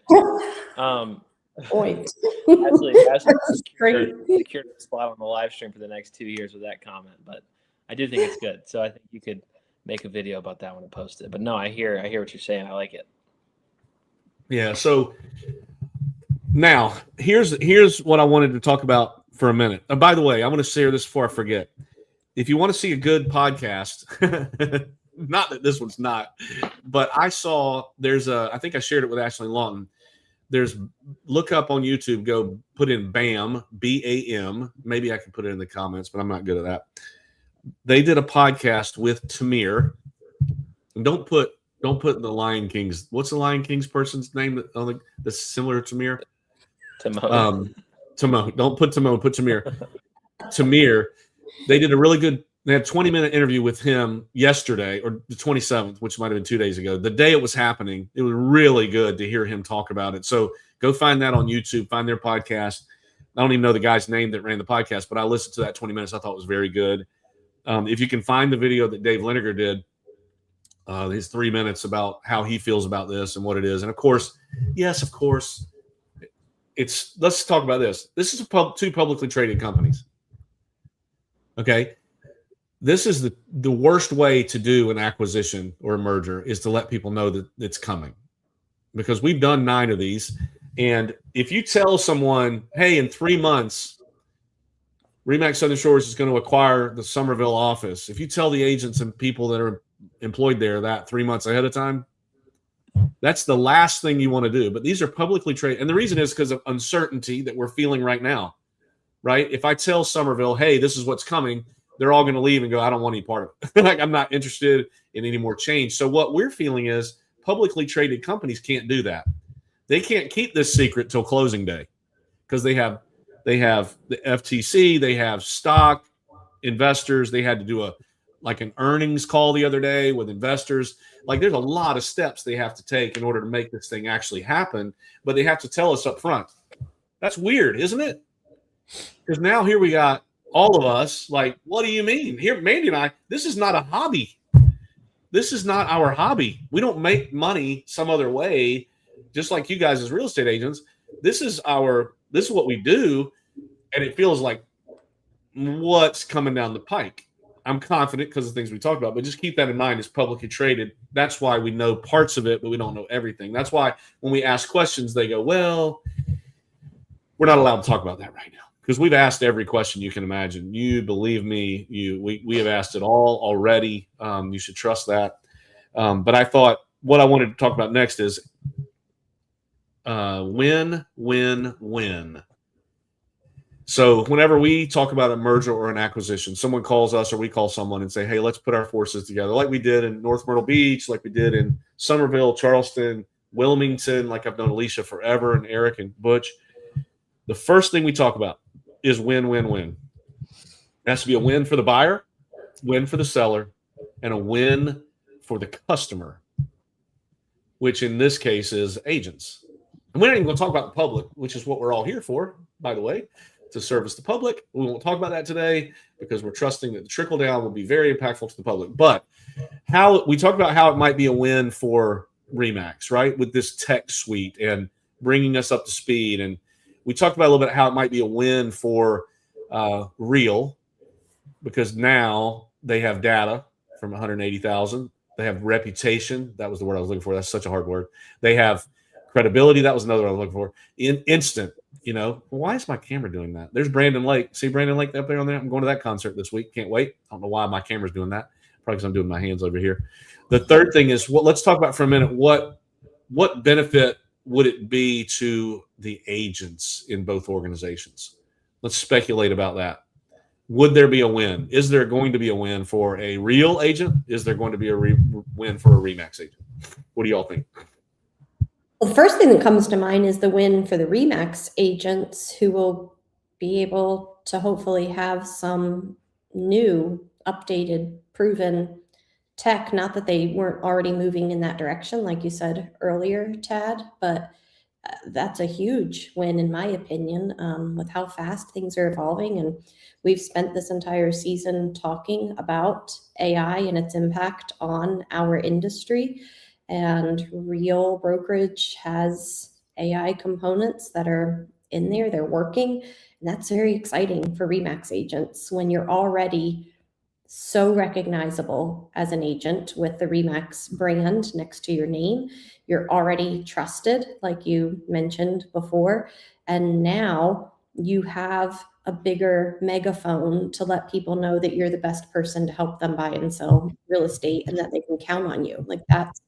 Speaker 1: Point.
Speaker 3: Actually,
Speaker 1: Great.
Speaker 3: secured a spot on the live stream for the next 2 years with that comment, but I do think it's good. So I think you could make a video about that one and post it. But no, I hear what you're saying. I like it.
Speaker 2: Yeah. So now here's what I wanted to talk about for a minute. And by the way, I want to share this before I forget. If you want to see a good podcast, not that this one's not, but I saw I think I shared it with Ashley Lawton. Look up on YouTube, go put in BAM, BAM. Maybe I can put it in the comments, but I'm not good at that. They did a podcast with Tamir. And don't put the Lion King's. What's the Lion King's person's name that's similar to Tamir?
Speaker 3: Timon.
Speaker 2: Timon. Don't put Timon. Put Tamir. Tamir. They did a really good. They had a 20-minute interview with him yesterday, or the 27th, which might have been 2 days ago. The day it was happening, it was really good to hear him talk about it. So go find that on YouTube. Find their podcast. I don't even know the guy's name that ran the podcast, but I listened to that 20 minutes. I thought it was very good. If you can find the video that Dave Liniger did, his 3 minutes about how he feels about this and what it is. And of course, let's talk about this. This is two publicly traded companies. Okay. This is the worst way to do an acquisition or a merger, is to let people know that it's coming, because we've done 9 of these. And if you tell someone, hey, in 3 months, REMAX Southern Shores is going to acquire the Somerville office, if you tell the agents and people that are employed there that 3 months ahead of time, that's the last thing you want to do. But these are publicly traded. And the reason is because of uncertainty that we're feeling right now. right? If I tell Somerville, hey, this is what's coming, they're all going to leave and go, I don't want any part of it. Like, I'm not interested in any more change. So what we're feeling is publicly traded companies can't do that. They can't keep this secret till closing day because they have the FTC, they have stock investors. They had to do an earnings call the other day with investors. Like, there's a lot of steps they have to take in order to make this thing actually happen, but they have to tell us up front. That's weird, isn't it? Because now here we got all of us like, what do you mean? Here, Mandy and I, this is not a hobby. This is not our hobby. We don't make money some other way, just like you guys as real estate agents. This is what we do, and it feels like what's coming down the pike. I'm confident because of the things we talked about, but just keep that in mind. It's publicly traded. That's why we know parts of it, but we don't know everything. That's why when we ask questions, they go, well, we're not allowed to talk about that right now because we've asked every question you can imagine. You believe me, we have asked it all already. You should trust that. But I thought what I wanted to talk about next is win, win, win. So whenever we talk about a merger or an acquisition, someone calls us or we call someone and say, hey, let's put our forces together like we did in North Myrtle Beach, like we did in Somerville, Charleston, Wilmington, like I've known Alicia forever and Eric and Butch. The first thing we talk about is win, win, win. It has to be a win for the buyer, win for the seller, and a win for the customer, which in this case is agents. And we're not even going to talk about the public, which is what we're all here for, by the way, to service the public. We won't talk about that today because we're trusting that the trickle down will be very impactful to the public. But how we talked about how it might be a win for REMAX, right? With this tech suite and bringing us up to speed. And we talked about a little bit how it might be a win for Real because now they have data from 180,000. They have reputation. That was the word I was looking for. That's such a hard word. They have credibility. That was another one I was looking for. Instant. Why is my camera doing that? There's Brandon Lake. See Brandon Lake up there on there? I'm going to that concert this week. Can't wait. I don't know why my camera's doing that. Probably because I'm doing my hands over here. The third thing is, let's talk about for a minute what benefit would it be to the agents in both organizations? Let's speculate about that. Would there be a win? Is there going to be a win for a Real agent? Is there going to be a win for a REMAX agent? What do y'all think?
Speaker 1: Well, the first thing that comes to mind is the win for the REMAX agents who will be able to hopefully have some new, updated, proven tech. Not that they weren't already moving in that direction, like you said earlier, Tad, but that's a huge win, in my opinion, with how fast things are evolving. And we've spent this entire season talking about AI and its impact on our industry. And Real Brokerage has AI components that are in there. They're working. And that's very exciting for REMAX agents when you're already so recognizable as an agent with the REMAX brand next to your name. You're already trusted, like you mentioned before. And now you have a bigger megaphone to let people know that you're the best person to help them buy and sell real estate and that they can count on you. Like that's,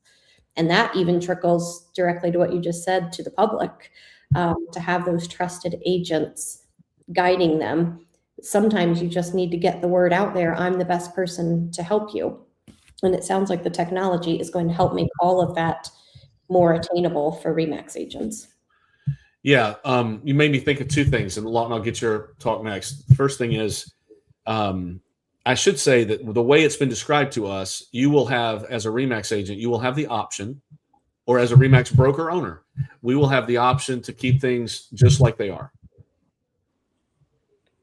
Speaker 1: and that even trickles directly to what you just said to the public, to have those trusted agents guiding them. Sometimes you just need to get the word out there. I'm the best person to help you. And it sounds like the technology is going to help make all of that more attainable for REMAX agents.
Speaker 2: Yeah. You made me think of two things, and Lawton, I'll get your talk next. The first thing is, I should say that the way it's been described to us, you will have, as a REMAX agent, you will have the option, or as a REMAX broker owner, we will have the option to keep things just like they are.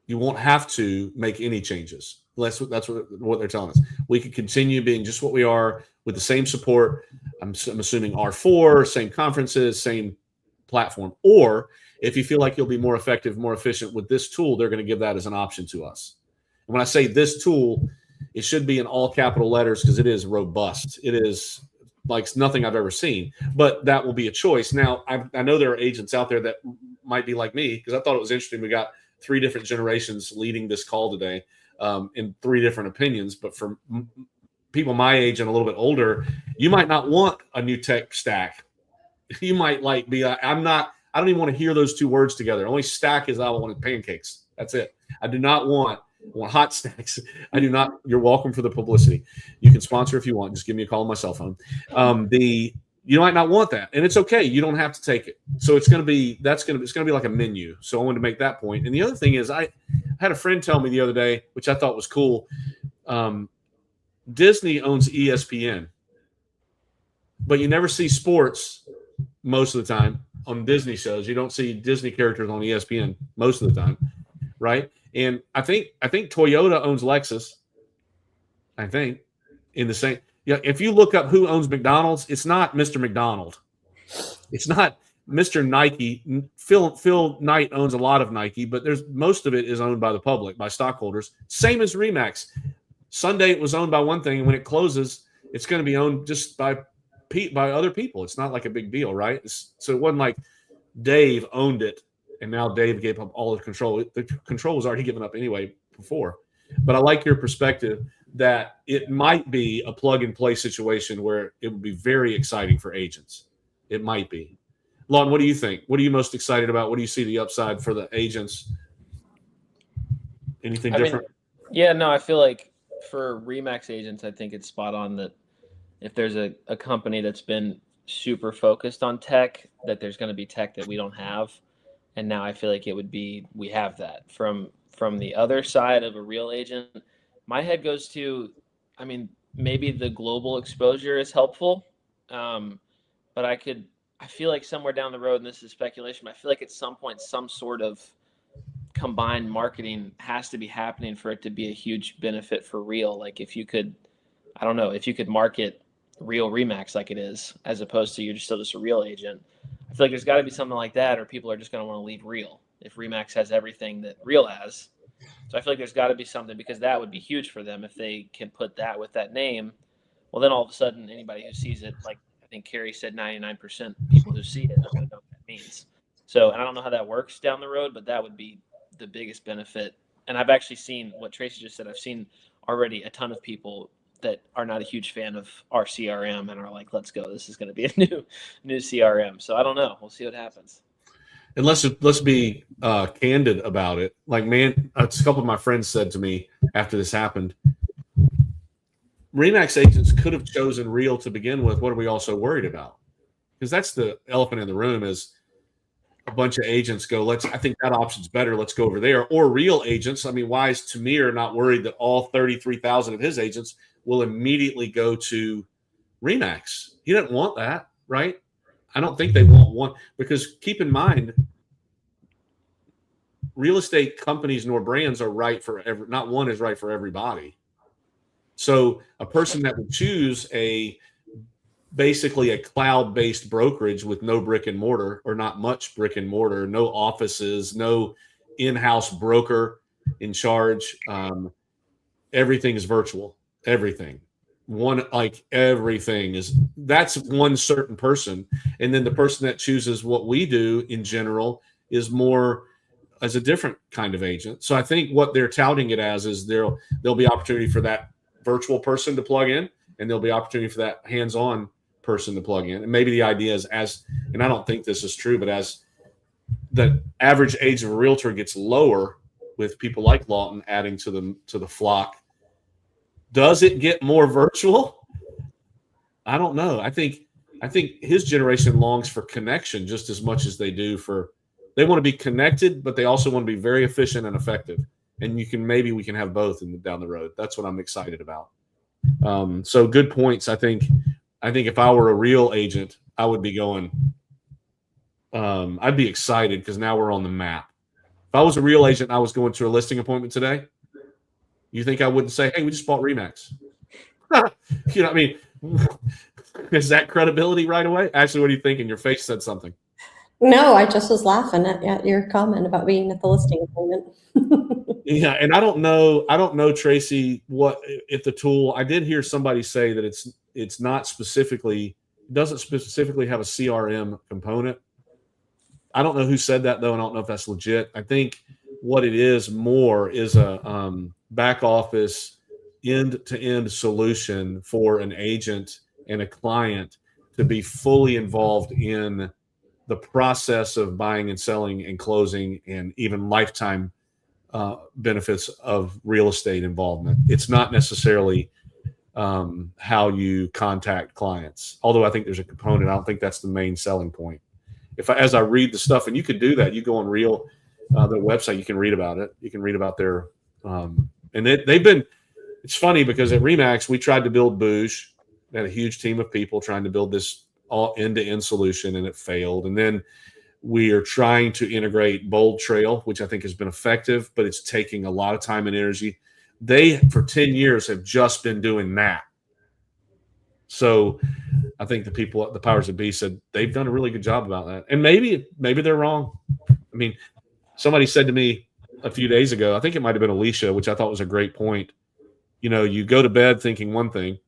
Speaker 2: You won't have to make any changes. That's what they're telling us. We could continue being just what we are with the same support. I'm assuming R4, same conferences, same platform. Or if you feel like you'll be more effective, more efficient with this tool, they're going to give that as an option to us. And when I say this tool, it should be in all capital letters because it is robust. It is like nothing I've ever seen, but that will be a choice. Now, I know there are agents out there that might be like me because I thought it was interesting. We got 3 different generations leading this call today in 3 different opinions. But for people my age and a little bit older, you might not want a new tech stack. You might be, I don't even want to hear those 2 words together. Only stack is I wanted pancakes. That's it. I do not want hot snacks. I do not. You're welcome for the publicity. You can sponsor if you want. Just give me a call on my cell phone. You might not want that, and it's okay. You don't have to take it. So it's going to be like a menu. So I wanted to make that point. And the other thing is, I had a friend tell me the other day, which I thought was cool. Disney owns ESPN, but you never see sports most of the time on Disney shows. You don't see Disney characters on ESPN most of the time, right? And I think Toyota owns Lexus. I think in the same. Yeah, if you look up who owns McDonald's, it's not Mr. McDonald. It's not Mr. Nike. Phil Knight owns a lot of Nike, but most of it is owned by the public, by stockholders. Same as REMAX. Sunday it was owned by one thing, and when it closes, it's going to be owned just by other people. It's not like a big deal, right? So it wasn't like Dave owned it, and now Dave gave up all the control. The control was already given up anyway before. But I like your perspective that it might be a plug-and-play situation where it would be very exciting for agents. It might be. Lon, what do you think? What are you most excited about? What do you see the upside for the agents? Anything different?
Speaker 3: I feel like for REMAX agents, I think it's spot on that if there's a company that's been super focused on tech, that there's going to be tech that we don't have. And now I feel like we have that. From the other side of a real agent, my head goes to, maybe the global exposure is helpful. But I feel like somewhere down the road, and this is speculation, I feel like at some point, some sort of combined marketing has to be happening for it to be a huge benefit for real. Like if you could market real REMAX like it is, as opposed to you're still just a real agent. I feel like there's got to be something like that, or people are just going to want to leave real if REMAX has everything that real has. So I feel like there's got to be something, because that would be huge for them if they can put that with that name. Well, then all of a sudden, anybody who sees it, like I think Carrie said, 99% people who see it are going to know what that means. So, and I don't know how that works down the road, but that would be the biggest benefit. And I've actually seen what Tracy just said. I've seen already a ton of people that are not a huge fan of our CRM and are like, let's go. This is going to be a new CRM. So I don't know. We'll see what happens.
Speaker 2: And let's be candid about it. Like, man, a couple of my friends said to me after this happened, REMAX agents could have chosen real to begin with. What are we also worried about? Because that's the elephant in the room is a bunch of agents go, I think that option's better. Let's go over there. Or real agents. Why is Tamir not worried that all 33,000 of his agents will immediately go to REMAX? He doesn't want that, right? I don't think they want one, because keep in mind, real estate companies nor brands are right for not one is right for everybody. So a person that would choose basically a cloud-based brokerage with no brick and mortar, or not much brick and mortar, no offices, no in-house broker in charge. Everything is virtual. Everything. That's one certain person. And then the person that chooses what we do in general is more as a different kind of agent. So I think what they're touting it as is there'll be opportunity for that virtual person to plug in, and there'll be opportunity for that hands-on person to plug in. And maybe the idea is and I don't think this is true, but as the average age of a realtor gets lower with people like Lawton adding to the flock, does it get more virtual? I don't know. I think his generation longs for connection just as much as they do they want to be connected, but they also want to be very efficient and effective. And maybe we can have both down the road. That's what I'm excited about. So good points. I think if I were a real agent, I would be going, I'd be excited because now we're on the map. If I was a real agent, I was going to a listing appointment today. You think I wouldn't say, hey, we just bought REMAX? You know what I mean? Is that credibility right away? Actually, what do you think? And your face said something.
Speaker 1: No, I just was laughing at your comment about being at the listing appointment.
Speaker 2: Yeah, and I don't know, Tracy, what if the tool. I did hear somebody say that it's not doesn't specifically have a CRM component. I don't know who said that though, and I don't know if that's legit. I think what it is more is a back office end-to-end solution for an agent and a client to be fully involved in the process of buying and selling and closing and even lifetime benefits of real estate involvement. It's not necessarily how you contact clients. Although I think there's a component, I don't think that's the main selling point. As I read the stuff, and you could do that, you go on their website, you can read about it. You can read about their, and it's funny because at REMAX, we tried to build Bouge. We had a huge team of people trying to build this all end-to-end solution, and it failed. And then we are trying to integrate Bold Trail, which I think has been effective, but it's taking a lot of time and energy. They, for 10 years, have just been doing that. So I think the people at the powers that be said they've done a really good job about that. And maybe they're wrong. I mean, somebody said to me a few days ago, I think it might have been Alicia, which I thought was a great point. You know, you go to bed thinking one thing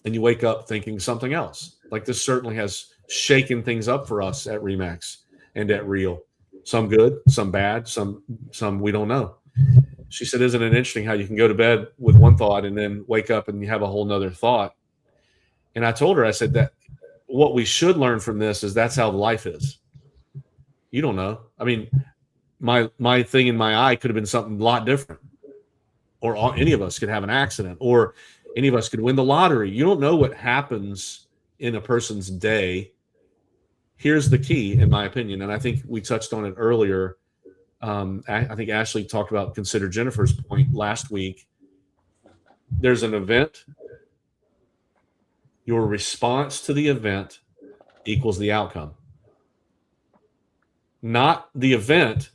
Speaker 2: and you wake up thinking something else. Like, this certainly has shaken things up for us at REMAX and at Real. Some good, some bad, some we don't know. She said, isn't it interesting how you can go to bed with one thought and then wake up and you have a whole nother thought? And I told her, I said that what we should learn from this is that's how life is. You don't know. I mean, my thing in my eye could have been something a lot different, or any of us could have an accident, or any of us could win the lottery. You don't know what happens in a person's day. Here's the key, in my opinion, and I think we touched on it earlier. I think Ashley talked about Consider Jennifer's point last week. There's an event. Your response to the event equals the outcome. Not the event.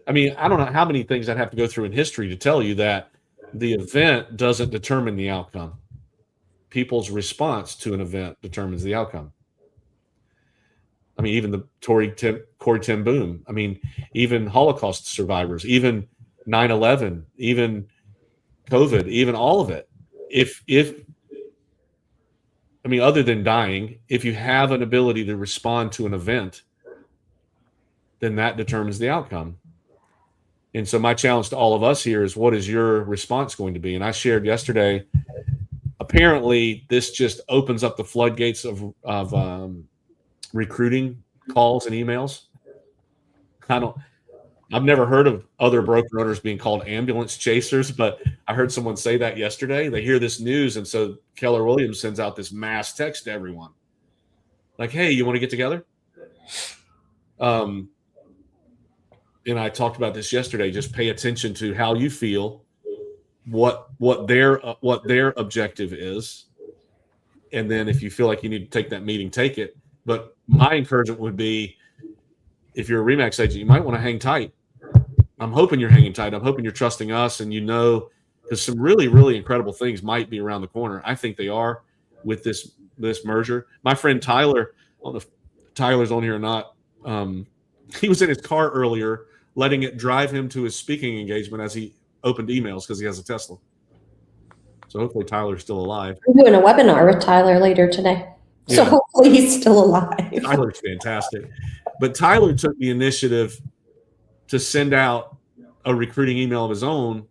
Speaker 2: I mean, I don't know how many things I'd have to go through in history to tell you that the event doesn't determine the outcome. People's response to an event determines the outcome. I mean, even the Corrie ten Boom. I mean, even Holocaust survivors, even 9/11, even COVID, even all of it. I mean, other than dying, if you have an ability to respond to an event, then that determines the outcome. And so my challenge to all of us here is, what is your response going to be? And I shared yesterday, apparently this just opens up the floodgates of recruiting calls and emails. I've never heard of other broker owners being called ambulance chasers, but I heard someone say that yesterday. They hear this news, and so Keller Williams sends out this mass text to everyone. Like, hey, you want to get together? And I talked about this yesterday. Just pay attention to how you feel, what their objective is, and then if you feel like you need to take that meeting, take it. But my encouragement would be, if you're a REMAX agent, you might want to hang tight. I'm hoping you're hanging tight. I'm hoping you're trusting us, and because some really, really incredible things might be around the corner. I think they are with this merger. My friend Tyler, I don't know if Tyler's on here or not. He was in his car earlier, letting it drive him to his speaking engagement as he opened emails because he has a Tesla. So hopefully Tyler's still alive.
Speaker 1: We're doing a webinar with Tyler later today. So hopefully he's still alive.
Speaker 2: Tyler's fantastic. But Tyler took the initiative to send out a recruiting email of his own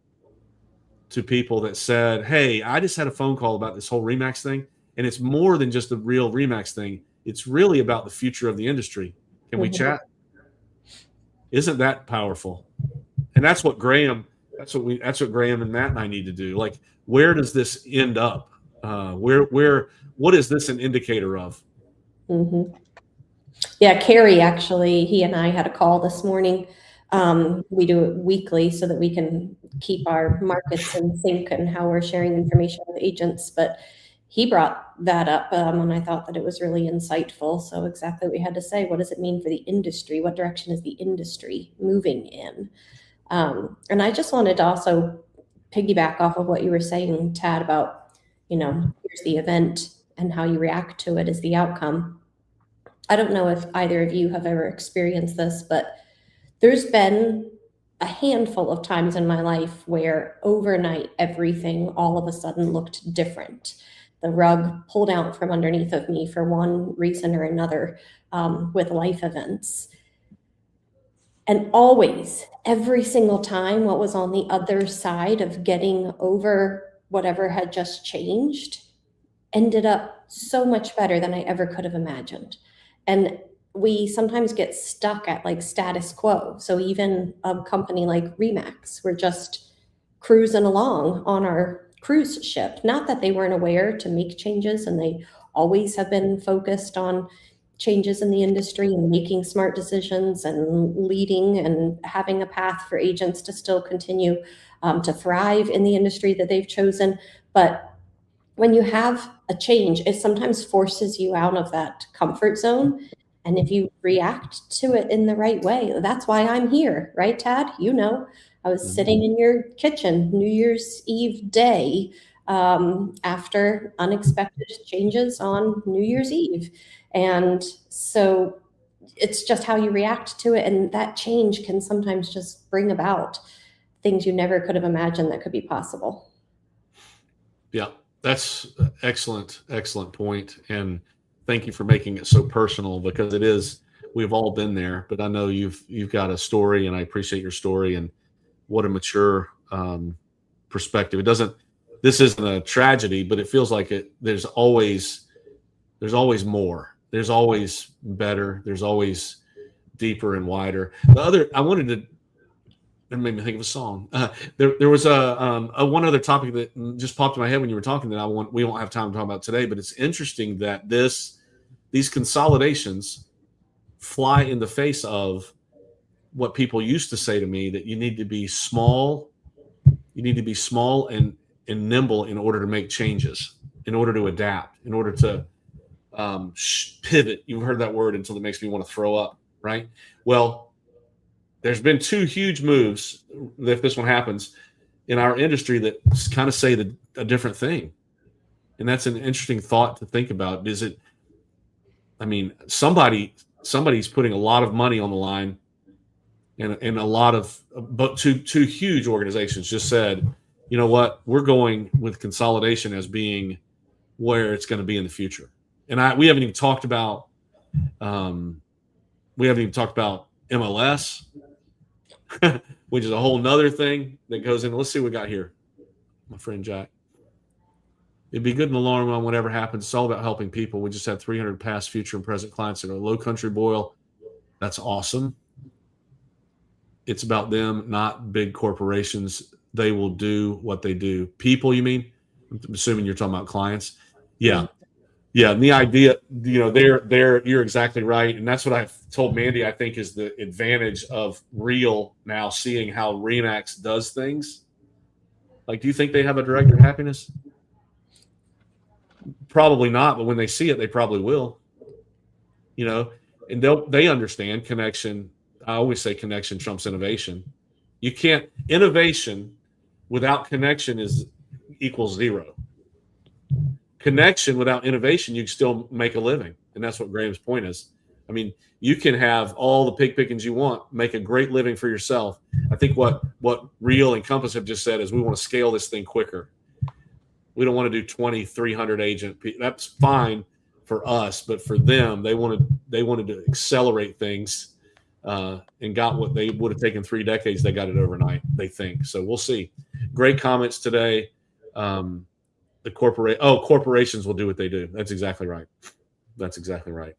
Speaker 2: to people that said, hey, I just had a phone call about this whole REMAX thing, and it's more than just a real REMAX thing. It's really about the future of the industry. Can we chat? Isn't that powerful? And that's what Graham and Matt and I need to do. Like, where does this end up? What is this an indicator of?
Speaker 1: Mm-hmm. Yeah, Carrie, actually, he and I had a call this morning. We do it weekly so that we can keep our markets in sync and how we're sharing information with agents. But he brought that up, and I thought that it was really insightful. So exactly what we had to say. What does it mean for the industry? What direction is the industry moving in? And I just wanted to also piggyback off of what you were saying, Tad, about, here's the event and how you react to it is the outcome. I don't know if either of you have ever experienced this, but there's been a handful of times in my life where overnight everything all of a sudden looked different. The rug pulled out from underneath of me for one reason or another, with life events. And always, every single time, what was on the other side of getting over whatever had just changed ended up so much better than I ever could have imagined. And we sometimes get stuck at like status quo. So even a company like REMAX, we're just cruising along on our cruise ship. Not that they weren't aware to make changes, and they always have been focused on changes in the industry and making smart decisions and leading and having a path for agents to still continue to thrive in the industry that they've chosen. But when you have a change, it sometimes forces you out of that comfort zone. And if you react to it in the right way, that's why I'm here, right, Tad? You know, I was sitting in your kitchen New Year's Eve day after unexpected changes on New Year's Eve. And so it's just how you react to it. And that change can sometimes just bring about things you never could have imagined that could be possible.
Speaker 2: Yeah, that's excellent point. And thank you for making it so personal, because it is, we've all been there, but I know you've got a story, and I appreciate your story, and what a mature perspective. This isn't a tragedy, but it feels like there's always more. There's always better. There's always deeper and wider. It made me think of a song. There was a one other topic that just popped in my head when you were talking that we won't have time to talk about today, but it's interesting that these consolidations fly in the face of what people used to say to me, that you need to be small. You need to be small and nimble in order to make changes, in order to adapt, in order to pivot. You've heard that word until it makes me want to throw up, right? Well, there's been two huge moves, if this one happens, in our industry that kind of say a different thing. And that's an interesting thought to think about. Somebody's putting a lot of money on the line, and a lot of, but two huge organizations just said, you know what, we're going with consolidation as being where it's going to be in the future. And we haven't even talked about MLS, which is a whole nother thing that goes in. Let's see what we got here, my friend Jack. It'd be good in the long run, whatever happens. It's all about helping people. We just had 300 past, future, and present clients at our Low Country Boil. That's awesome. It's about them, not big corporations. They will do what they do. People, you mean? I'm assuming you're talking about clients. Yeah. Yeah. And the idea, you're exactly right. And that's what I've told Mandy, I think, is the advantage of Real now, seeing how REMAX does things. Like, do you think they have a director of happiness? Probably not, but when they see it, they probably will. And they understand connection. I always say connection trumps innovation. You can't, innovation without connection equals zero. Connection without innovation, you can still make a living. And that's what Graham's point is. I mean, you can have all the pig pickings you want, make a great living for yourself. I think what Real and Compass have just said is, we want to scale this thing quicker. We don't want to do 300 agent. That's fine for us, but for them, they wanted to accelerate things, and got what they would have taken 3 decades. They got it overnight, they think. So we'll see. Great comments today. Corporations will do what they do. That's exactly right.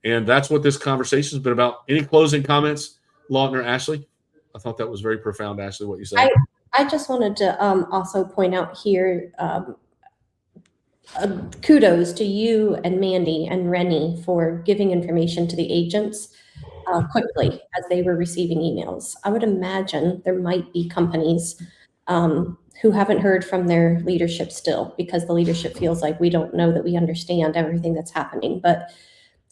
Speaker 2: And that's what this conversation has been about. Any closing comments, Lawton or Ashley? I thought that was very profound, Ashley, what you said.
Speaker 1: I just wanted to also point out here, kudos to you and Mandy and Rennie for giving information to the agents quickly as they were receiving emails. I would imagine there might be companies who haven't heard from their leadership still, because the leadership feels like we don't know that we understand everything that's happening. But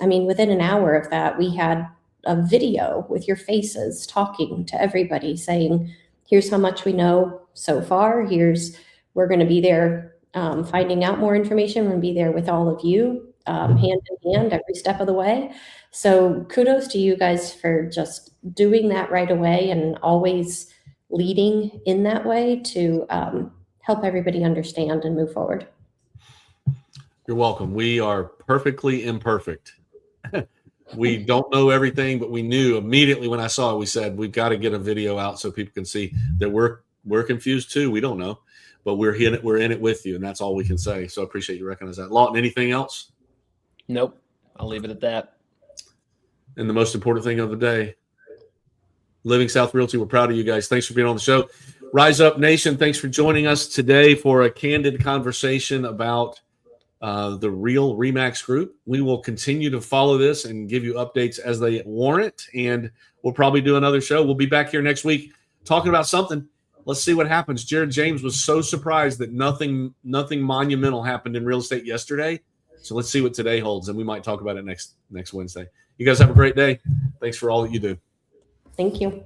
Speaker 1: I mean, within an hour of that, we had a video with your faces talking to everybody, saying, here's how much we know so far. We're going to be there finding out more information. We're going to be there with all of you, hand in hand, every step of the way. So kudos to you guys for just doing that right away, and always leading in that way to help everybody understand and move forward.
Speaker 2: You're welcome. We are perfectly imperfect. We don't know everything, but we knew immediately when I saw it, we said, we've got to get a video out so people can see that we're confused too. We don't know, but we're in it with you, and that's all we can say. So I appreciate you recognizing that. Lawton, anything else?
Speaker 3: Nope. I'll leave it at that.
Speaker 2: And the most important thing of the day, Living South Realty, we're proud of you guys. Thanks for being on the show. Rise Up Nation, thanks for joining us today for a candid conversation about the real REMAX group. We will continue to follow this and give you updates as they warrant, and we'll probably do another show. We'll be back here next week talking about something. Let's see what happens. Jared James was so surprised that nothing monumental happened in real estate yesterday. So let's see what today holds, and we might talk about it next Wednesday. You guys have a great day. Thanks for all that you do.
Speaker 1: Thank you.